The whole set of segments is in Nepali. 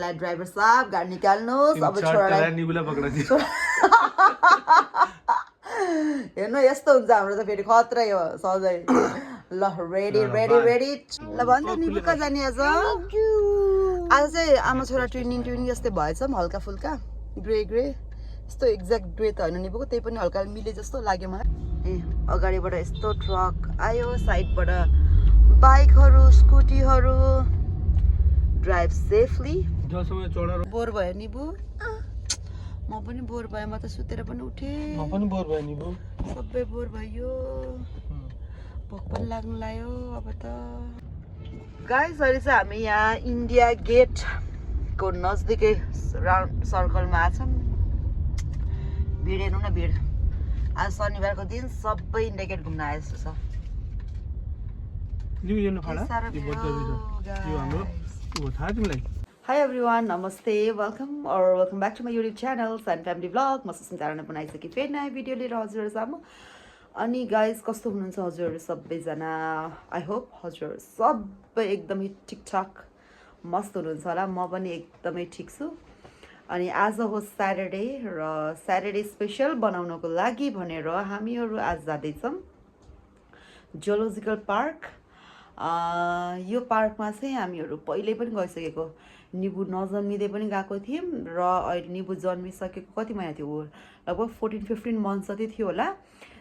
ड्राइभर साहब गाडी निकाल्नुहोस् अब छोरालाई निबुला पक्राइदियो हेर्नु यस्तो हुन्छ हाम्रो त फेरि खत्रै हो सधैँ ल रेडी रेडी रेडी ल भन्छ निबु कहाँ जाने आज आज चाहिँ आमा छोरा ट्विनिङ जस्तै भएछ हल्का फुल्का ग्रे ग्रे यस्तो एक्ज्याक्ट ग्रे त होइन निबुको त्यही पनि हल्का मिले जस्तो लाग्यो मलाई अगाडिबाट यस्तो ट्रक आयो साइडबाट बाइकहरू स्कुटीहरू ड्राइभ सेफली बोर भयो निबु म पनि बोर भयो म त सुतेर पनि उठेँ म पनि बोर भयो निबु सबै बोर भयो भोक पनि लाग्नु लाग्यो अब त गाइस अहिले चाहिँ हामी यहाँ इन्डिया गेटको नजदिकै राउन्ड सर्कलमा आछौँ भिड हेर्नु न भिड आज शनिबारको दिन सबै इन्डिया गेट घुम्न आए जस्तो छ Hi everyone, namaste, welcome back to my YouTube channel, Sun Family Vlog. म सुस्मिता पनि आइसकेँ फेरि नयाँ भिडियो लिएर हजुरहरूसम्म। अनि गाइस कस्तो हुनुहुन्छ हजुरहरू सबैजना? आई होप हजुरहरू सबै एकदमै ठिकठाक मस्त हुनुहुन्छ होला। म पनि एकदमै ठिक छु। अनि आज हो स्याटरडे र स्याटरडे स्पेसल बनाउनको लागि भनेर हामीहरू आज जाँदैछौँ जुलोजिकल पार्क। यो पार्कमा चाहिँ हामीहरू पहिल्यै पनि गइसकेको, निबु नजन्मिँदै पनि गएको थियौँ र अहिले निबु जन्मिसकेको कति महिना थियो, लगभग 14-15 मन्थ जति थियो होला।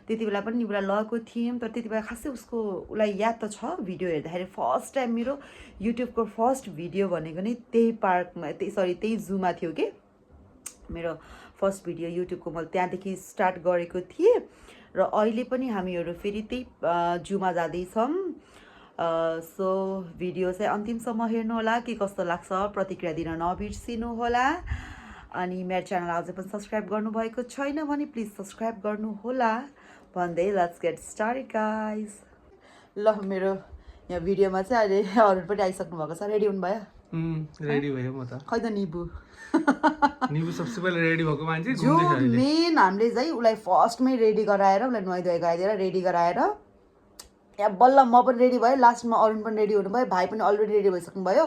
त्यति बेला पनि निबुलाई लगेको थियौँ, तर त्यति बेला खासै उसलाई याद त छ भिडियो हेर्दाखेरि। फर्स्ट टाइम मेरो युट्युबको फर्स्ट भिडियो भनेको नै त्यही पार्कमा त्यही जूमा थियो कि मेरो फर्स्ट भिडियो युट्युबको। मैले त्यहाँदेखि स्टार्ट गरेको थिएँ र अहिले पनि हामीहरू फेरि त्यही जूमा जाँदैछौँ। सो भिडियो चाहिँ अन्तिमसम्म हेर्नु होला, के कस्तो लाग्छ प्रतिक्रिया दिन नबिर्सिनु होला। अनि मेरो च्यानल अझै पनि सब्सक्राइब गर्नुभएको छैन भने प्लिज सब्सक्राइब गर्नु होला भन्दै लेट्स गेट स्टार्टेड गाइस। ल मेरो यहाँ भिडियोमा चाहिँ अहिले अरू पनि आइसक्नु भएको छ। रेडी हुनुभयो? रेडी भयो म त। खै त निबु निबु सबसे पहिला रेडी भएको मान्छे जो मेन हामीले चाहिँ उसलाई फर्स्टमै रेडी गराएर उसलाई नुहाइधुवाइ गराइदिएर रेडी गराएर यहाँ बल्ल म पनि रेडी भयो, लास्टमा अरुण पनि रेडी हुनुभयो, भाइ पनि अलरेडी रेडी भइसक्नु भयो।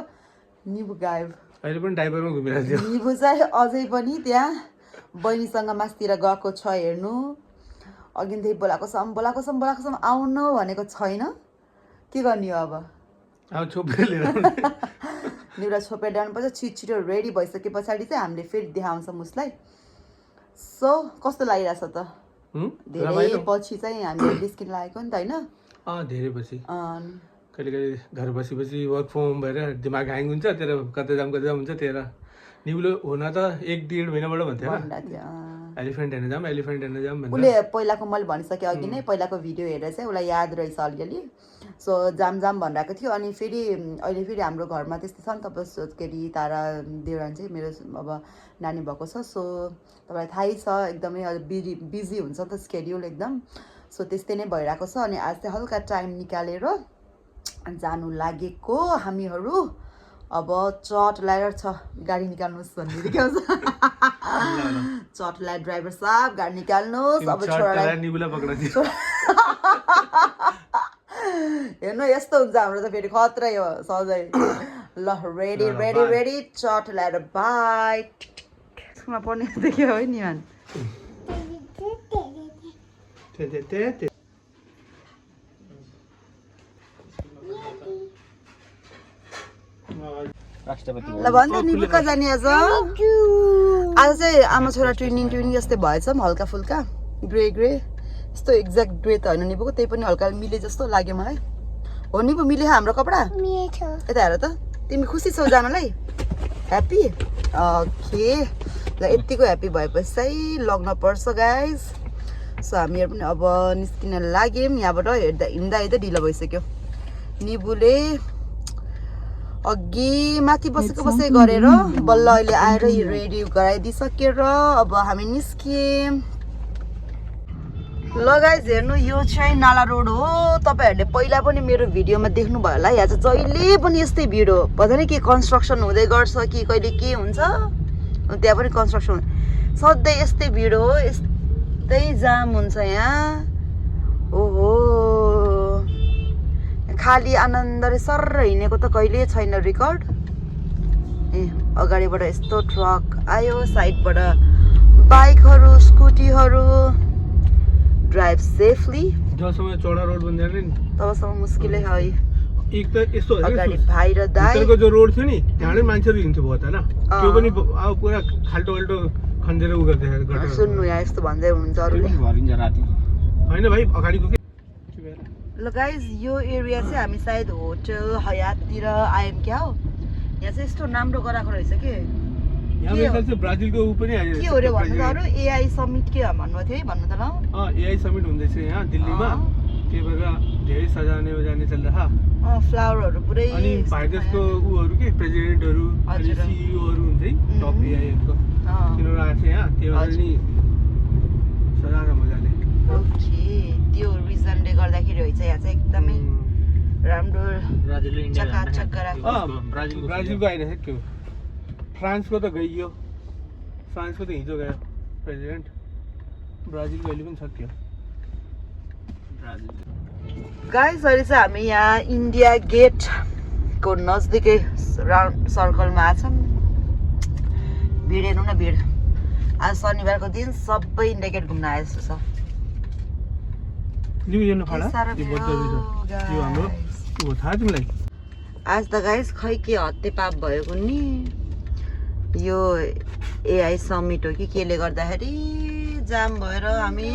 निबु गायब, अहिले पनि डाइपरमा घुमिरहेको थियो। निबु चाहिँ अझै पनि त्यहाँ बहिनीसँग मासतिर गएको छ हेर्नु। अघिदेखि बोलाएको छौँ आउनु भनेको छैन, के गर्ने हो अब? निबुलाई छोपेर ल्याउनुपर्छ। छिटो रेडी भइसके पछाडि चाहिँ हामीले फेरि देखाउँछौँ उसलाई। सो कस्तो लागिरहेछ त? धेरै पछि चाहिँ हामीले निस्किन लागेको नि त होइन? धेरै पछि कहिले कहिले घर बसी वर्क फ्रम होम भएर दिमाग ह्याङ हुन्छ, तेरो कतै जाम हुन्छ। तेरो निबुले हुन त 1-1.5 महिनाबाट भन्थ्यो एलिफेन्ट हेर्न जाम भन्दा उसले पहिलाको मैले भनिसकेँ अघि नै, पहिलाको भिडियो हेरेर चाहिँ उसलाई याद रहेछ अलिअलि। सो जाम भनिरहेको थियो। अनि फेरि अहिले फेरि हाम्रो घरमा त्यस्तै छ नि त, के अरे तारा देउरान चाहिँ मेरो अब नानी भएको छ। सो तपाईँलाई थाहै छ एकदमै बिजी हुन्छ नि त स्केड्युल एकदम। सो त्यस्तै नै भइरहेको छ। अनि आज चाहिँ हल्का टाइम निकालेर जानु लागेको हामीहरू। अब चट ल्याएर छ गाडी निकाल्नुहोस् भन्ने क्या चट ल्याएर ड्राइभर साहब गाडी निकाल्नुहोस् अब छोरालाई निबुला पक्राइदियो हेर्नु यस्तो हुन्छ हाम्रो त फेरि खत्रै हो सधैँ। ल रेडी रेडी रेडी चट ल्याएर बाई। स्कुलमा पढ्ने देख्यो है नि मान ल भन्छ निबु कहाँ जाने आज? आज चाहिँ आमा छोरा ट्विनिङ जस्तै भएछ हल्का फुल्का ग्रे ग्रे यस्तो एक्ज्याक्ट ग्रे त होइन निबुको, त्यही पनि हल्का मिले जस्तो लाग्यो मलाई। हो निबु मिल्यो हाम्रो कपडा? यता हेर त, तिमी खुसी छौ जानलाई? ह्याप्पी? ओके ल यतिको ह्याप्पी भएपछि चाहिँ लग्न पर्छ गाइस। सो हामीहरू पनि अब निस्किन लाग्यौँ यहाँबाट। हिँड्दा ढिलो भइसक्यो। निबुले अघि माथि बसेको गरेर बल्ल अहिले आएर रेडी गराइदिइसकेर अब हामी निस्कियौँ। ल गाइस हेर्नु यो चाहिँ नाला रोड हो। तपाईँहरूले पहिला पनि मेरो भिडियोमा देख्नुभयो होला। यहाँ चाहिँ जहिले पनि यस्तै भिड हो, पता नै के कन्स्ट्रक्सन हुँदै गर्छ कि कहिले के हुन्छ। त्यहाँ पनि कन्स्ट्रक्सन सधैँ यस्तै भिड हो, यस्तै जाम हुन्छ यहाँ। ओहो खाली आनन्दले सर हिँडेको त कहिले छैन रेकर्ड। ए अगाडिबाट यस्तो ट्रक आयो, साइडबाट बाइकहरू स्कुटीहरू। Drive safely. जबसम्म चौडा रोड बन्दैन नि तबसम्म मुस्किलै है। एक त यस्तो अगाडि भाइ र दाइ। भित्रको जो रोड थियो नि त्यहाँबाट मान्छेहरू हिँड्थ्यो बहुत होइन, त्यो पनि अब पुरा खाल्टो खन्जेर उ गर्दै सुन्नु यहाँ यस्तो भन्दै हुनुहुन्छ अरूले होइन भाइ अगाडिको के। ल गाइज यो एरिया चाहिँ हामी सायद होटल हयाततिर आयौँ क्या हो। यहाँ चाहिँ यस्तो राम्रो गराएको रहेछ के ब्राजिलको ऊ पनि के हो रे भन्नु त अरू एआई समिट के भन्नुभएको थियो है भन्नु त ल। एआई समिट हुँदैछ यहाँ दिल्लीमा, त्यही भएर धेरै सजाउने बजाउने चल्दैछ। फ्लावरहरू पुरै अनि भारतको उहरू के प्रेसिडेन्टहरू अनि सिइओहरू हुन्छ है टप एआईको तिनीहरू आएको छ यहाँ, त्यही भएर नि सजाएर मजाले। ओके त्यो रिजनले गर्दाखेरि होइन यहाँ चाहिँ एकदमै राम्रो चकाचक गराएको। ब्राजिलको आइरहेछ त्यो, फ्रान्सको त गइयो, फ्रान्सको त हिजो गयो प्रेसिडेन्ट, ब्राजिलको अहिले पनि सक्यो। गाइस अहिले चाहिँ हामी यहाँ इन्डिया गेटको नजदिकै राउन्ड सर्कलमा आछौँ। भिड हेर्नु न भिड, आज शनिबारको दिन सबै इन्डिया गेट घुम्न आए जस्तो छ। आज त गाइस खै के हत्ते पाप भएको नि, यो एआई समिट हो कि केले गर्दाखेरि जाम भएर हामी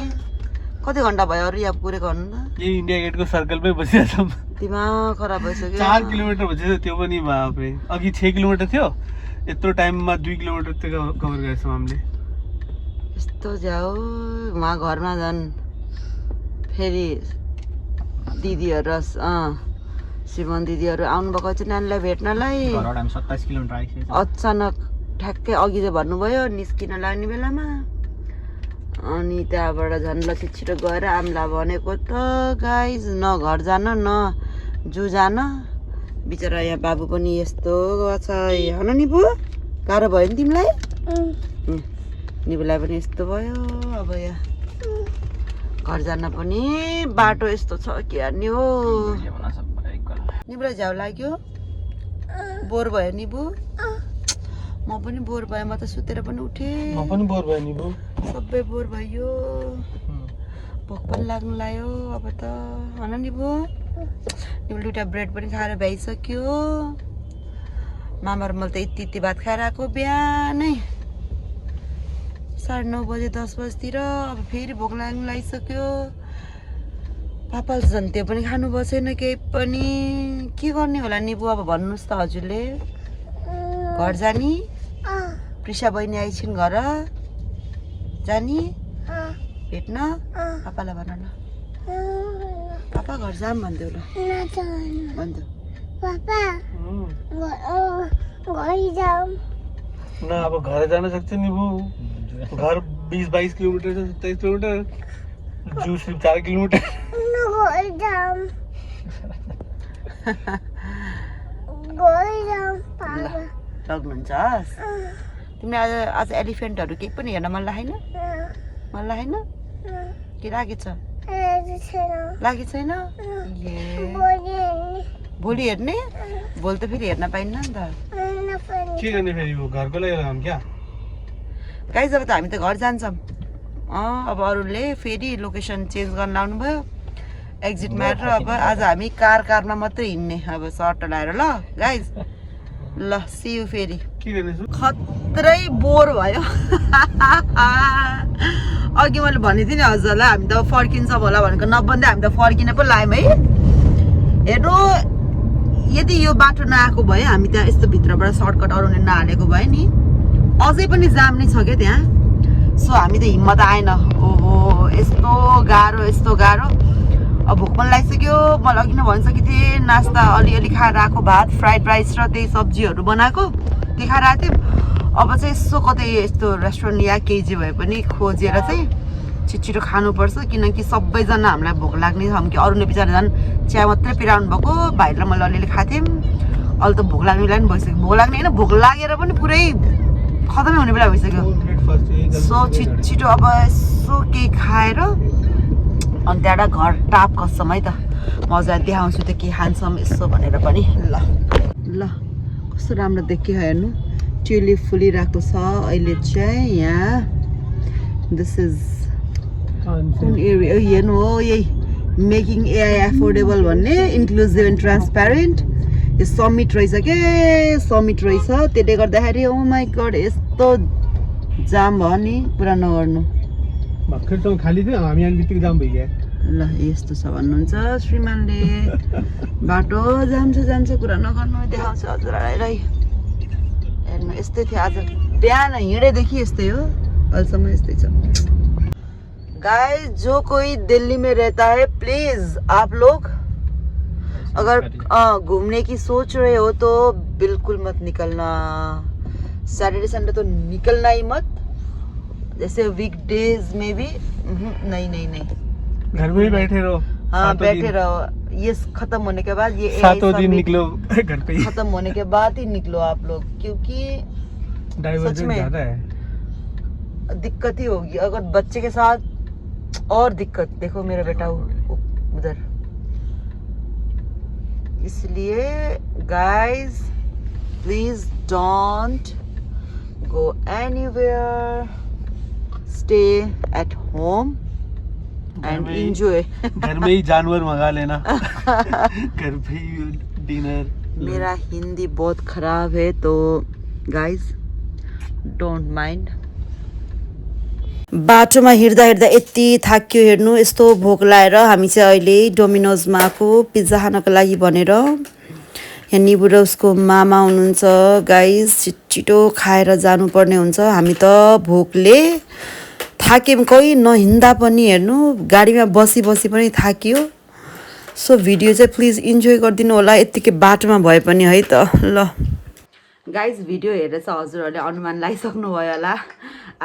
कति घन्टा भयो अरू यहाँ पुगेको भन्नु न। यही इन्डिया गेटको सर्कलमै बसिरहेको छौँ, दिमाग खराब भइसक्यो। 4 किलोमिटर भइसक्यो, त्यो पनि बापरे। अघि 6 किलोमिटर थियो, यत्रो टाइममा 2 किलोमिटर त्यो कभर गरेछौँ हामीले। यस्तो जाऊ उहाँ घरमा झन् फेरि दिदीहरू श्रीमान दिदीहरू आउनुभएको चाहिँ नानीलाई भेट्नलाई। 27 किलोमिटर आइसक्यो। अचानक ठ्याक्कै अघि चाहिँ भन्नुभयो निस्किन लाग्ने बेलामा, अनि त्यहाँबाट झन् ल छिटो गएर आम्ला भनेको त गाइज न घर जान न जू जान। बिचरा यहाँ बाबु पनि यस्तो छ होइन निबु, गाह्रो भयो नि तिमीलाई? निबुलाई पनि यस्तो भयो। अब यहाँ घर जान पनि बाटो यस्तो छ के हार्ने हो। निबुलाई झ्याउ लाग्यो, बोर भयो निबु? म पनि बोर भयो, म त सुतेर पनि उठेँ। म पनि बोर भयो निबु, सबै बोर भयो, भोक पनि लाग्नु लाग्यो अब त होइन निबु? निबु 2टा ब्रेड पनि खाएर भ्याइसक्यो। मामा र मैले त यति भात खाएर आएको बिहानै 9:30 बजे 10 बजीतिर। अब फेरि भोक लाग्नु लागिसक्यो। पापा झन् त्यो पनि खानु भएको छैन केही पनि। के गर्ने होला निबु अब भन्नुहोस् त हजुरले? घर जाने? प्रिसा बहिनी आइछिन् घर जाने भेट्न? पापालाई भन न, पापा घर जाम भन्थ्यो ल भन्थ्यो। न अब घर जान सक्छ नि बु, घर 20-22 किलोमिटर छ, 27 किलोमिटर, जू सिर्फ 4 किलोमिटर। लग्नुहुन्छ तिमीले आज एलिफेन्टहरू केही पनि हेर्न मन लागेन? मन लागेन? के लागेछ? लागेको छैन? भोलि हेर्ने? भोलि त फेरि हेर्न पाइन्न नि त। के गर्ने फेरि घरको लागि लगाम क्या? गाइस अब त हामी त घर जान्छौँ। अब अरूले फेरि लोकेसन चेन्ज गर्न लाउनु भयो, एक्जिट मारेर। अब आज हामी कारमा मात्रै हिँड्ने, अब सर्ट लगाएर ल गाइस। ल सी यु फेरि। खत्रै बोर भयो। अघि मैले भनेको थिएँ नि हजुरलाई हामी त फर्किन्छौँ होला भनेको, नभन्दै हामी त फर्किन पो लाग्यौँ है। हेर्नु यदि यो बाटो नआएको भए, हामी त्यहाँ यस्तो भित्रबाट सर्टकट अरूले नहालेको भए नि अझै पनि जाम नै छ क्या त्यहाँ। सो हामी त हिम्मत आएन। ओहो यस्तो गाह्रो यस्तो गाह्रो। अब भोक पनि लागिसक्यो। मैले अघि नै भनिसकेको थिएँ नास्ता अलिअलि खाएर आएको, भात फ्राइड राइस र त्यही सब्जीहरू बनाएको त्यही खाएर आएको थिएँ। अब चाहिँ यसो कतै यस्तो रेस्टुरेन्ट या केजी भए पनि खोजेर चाहिँ छिटो खानुपर्छ, किनकि सबैजना हामीलाई भोक लाग्ने छ कि। अरूले बिचरा झन् चिया मात्रै पिराउनु भएको, भाइलाई मैले अलिअलि खाएको थिएँ। अहिले त भोक लाग्नेलाई पनि भइसक्यो। भोक लाग्ने होइन, भोक लागेर पनि पुरै खतमै हुने बेला भइसक्यो। सो छिटो अब यसो केही खाएर अनि त्यहाँबाट घर टाप कस्छौँ है त। मजा देखाउँछु त के खान्छौँ यसो भनेर पनि। ल ल कस्तो राम्रो देखियो हेर्नु, ट्युलिप फुलिरहेको छ अहिले चाहिँ यहाँ दिस इज कुन एरिया हेर्नु हो यही मेकिङ एआई एफोर्डेबल भन्ने इन्क्लुसिभ एन्ड ट्रान्सप्यारेन्ट यो समिट रहेछ के समिट रहेछ त्यसले गर्दाखेरि ओ माई गड यस्तो जाम भयो नि पुरा नगर्नु भर्खर त खाली थियो हामी आउने बित्तिकै जाम भइगयो ल यस्तो छ भन्नुहुन्छ श्रीमानले बाटो जान्छ कुरा नगर्नु देखाउँछ हजुरहरूलाई हेर्नु यस्तै थियो आज बिहान हिँडेदेखि यस्तै हो अहिलेसम्म यस्तै छ गाइस जो कोई दिल्ली में रहता है प्लीज आप लोग अगर घूमने की सोच रहे हो तो बिल्कुल मत निकलना सैटरडे संडे तो निकलना ही मत जैसे वीकडेज में भी नहीं घर में ही बैठे रहो हाँ बैठे रहो ये खत्म होने के बाद ये सातों दिन निकलो घर पे ही खत्म होने के बाद ही निकलो आप लोग क्योंकि डाइवर्जन ज्यादा है दिक्कत ही होगी अगर बच्चे के साथ और दिक्कत देखो मेरा बेटा उधर इसलिए guys please don't go anywhere stay at home and enjoy घर में ही जानवर मंगा लेना घर पे ही डिनर मेरा हिंदी बहुत खराब है तो गाइस डोन्ट माइन्ड बाटोमा हिँड्दा यति थाक्यो हेर्नु यस्तो भोक लाएर हामी चाहिँ अहिले डोमिनोजमा आएको पिज्जा खानको लागि भनेर यहाँ निबु र उसको मामा हुनुहुन्छ गाइस छिटो खाएर जानुपर्ने हुन्छ हामी त भोकले थाक्यौँ कोही नहिँड्दा पनि हेर्नु गाडीमा बसी पनि थाक्यो सो भिडियो चाहिँ प्लिज इन्जोय गरिदिनु होला यत्तिकै बाटोमा भए पनि है त ल गाइस भिडियो हेरेर चाहिँ हजुरहरूले अनुमान लगाइसक्नु भयो होला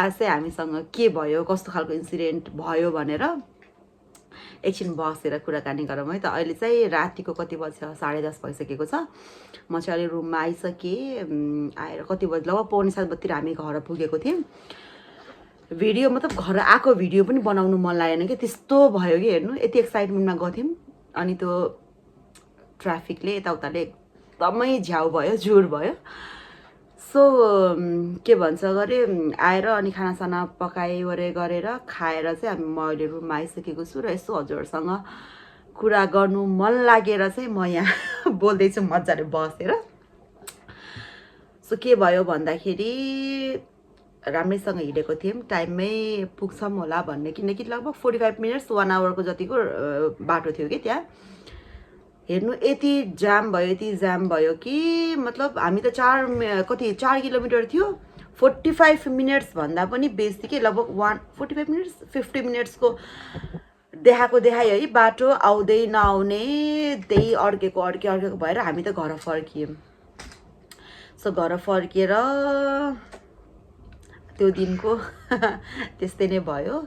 आज चाहिँ हामीसँग के भयो कस्तो खालको इन्सिडेन्ट भयो भनेर एकछिन बसेर कुराकानी गरौँ है त अहिले चाहिँ रातिको कति बज्छ 10:30 भइसकेको छ म चाहिँ अहिले रुममा आइसकेँ आएर कति बजी लगभग 6:45 बजीतिर हामी घर पुगेको थियौँ भिडियो मतलब घर आएको भिडियो पनि बनाउनु मन लागेन कि त्यस्तो भयो कि हेर्नु यति एक्साइटमेन्टमा गएको थियौँ अनि त्यो ट्राफिकले यताउताले एकदमै झ्याउ भयो जोर भयो सो के भन्छ गरे आएर अनि खानासाना पकाइवरे गरेर खाएर चाहिँ म अहिले रुममा आइसकेको छु र यसो हजुरहरूसँग कुरा गर्नु मन लागेर चाहिँ म यहाँ बोल्दैछु मजाले बसेर सो के भयो भन्दाखेरि राम्रैसँग हिँडेको थियौँ टाइममै पुग्छौँ होला भन्ने किनकि लगभग 45 मिनट्स 1 आवरको जतिको बाटो थियो कि त्यहाँ हेर्नु यति जाम भयो कि मतलब हामी त 4 किलोमिटर थियो 45 मिनट्स भन्दा पनि बेसी के लगभग 45 मिनट्स 50 मिनट्सको देखायो है बाटो आउँदै नआउने त्यही अड्केको भएर हामी त घर फर्कियौँ सो घर फर्किएर त्यो दिनको त्यस्तै नै भयो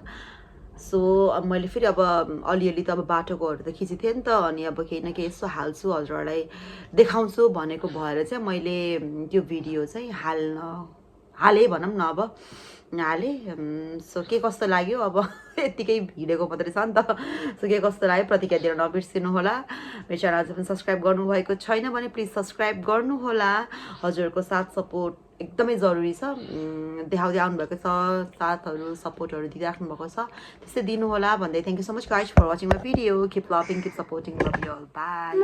सो अब मैले फेरि अब अलिअलि त अब बाटोकोहरू त खिचिथेँ नि त अनि अब केही न केही यसो हाल्छु हजुरहरूलाई देखाउँछु भनेको भएर चाहिँ मैले त्यो भिडियो चाहिँ हालेँ भनौँ न अब हालेँ सो के कस्तो लाग्यो अब यत्तिकै हिँडेको मात्रै छ नि त सो के कस्तो लाग्यो प्रतिक्रिया दिन नबिर्सिनु होला मेरो च्यानल अझै पनि सब्सक्राइब गर्नुभएको छैन भने प्लिज सब्सक्राइब गर्नुहोला हजुरहरूको साथ सपोर्ट एकदमै जरुरी छ देखाउँदै आउनुभएको छ साथहरू सपोर्टहरू दिइराख्नु भएको छ त्यस्तै दिनु होला भन्दै thank you so much guys for watching my video keep loving keep supporting love you all by